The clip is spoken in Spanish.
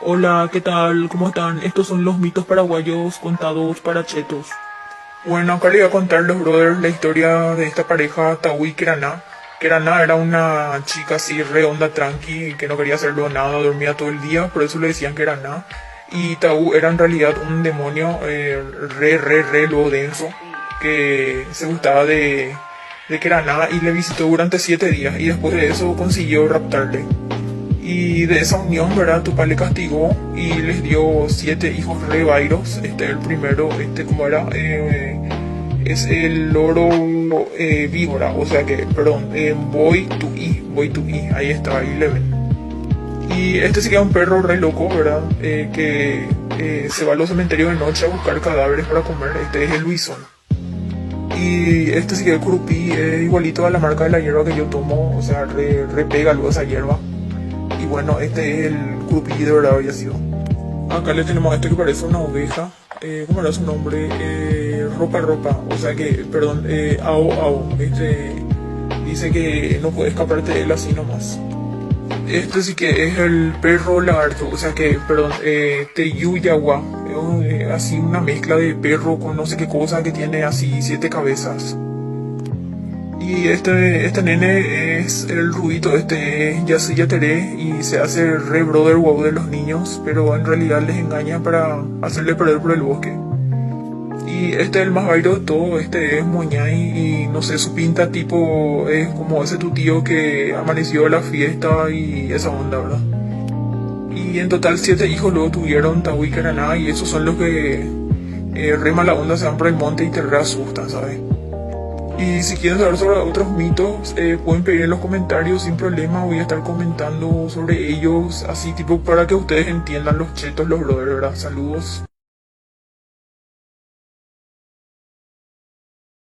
Hola, ¿qué tal? ¿Cómo están? Estos son los mitos paraguayos contados para chetos. Bueno, acá les voy a contar los brothers la historia de esta pareja Taú y Keraná. Keraná era una chica así re onda tranqui, que no quería hacerlo nada, dormía todo el día, por eso le decían Keraná. Y Taú era en realidad un demonio re luego denso, que se gustaba de Keraná y le visitó durante 7 días y después de eso consiguió raptarle. Y de esa unión, ¿verdad? Tupac le castigó y les dio 7 hijos re vairos. El primero, ¿cómo era? Es el loro víbora, o sea que, perdón, voy to I, ahí está, ahí le ven. Y sí que es un perro re loco, ¿verdad? Que se va a los cementerios de noche a buscar cadáveres para comer. Este es el Luisón. Y sí que es curupí, igualito a la marca de la hierba que yo tomo, o sea, re pega luego esa hierba. Y bueno, este es el curupí de verdad había sido. Acá le tenemos a este que parece una oveja. ¿Cómo era su nombre? Ropa. O sea que, perdón, Ao. Dice que no puede escaparte de él así nomás. Sí que es el perro lagarto. O sea que, perdón, Teyuyagua. Así una mezcla de perro con no sé qué cosa que tiene así 7 cabezas. Y este nene es el rubito, es Yasuya Tere y se hace re brother wow de los niños, pero en realidad les engaña para hacerle perder por el bosque. Y el más bailo de todo, es Moñay y no sé, su pinta tipo es como ese tu tío que amaneció a la fiesta y esa onda, ¿verdad? Y en total 7 hijos luego tuvieron Taú y Keraná y esos son los que re mala onda se van por el monte y te re asustan, ¿sabes? Y si quieren saber sobre otros mitos, pueden pedir en los comentarios sin problema. Voy a estar comentando sobre ellos, así tipo para que ustedes entiendan los chetos, los brothers, ¿verdad? Saludos.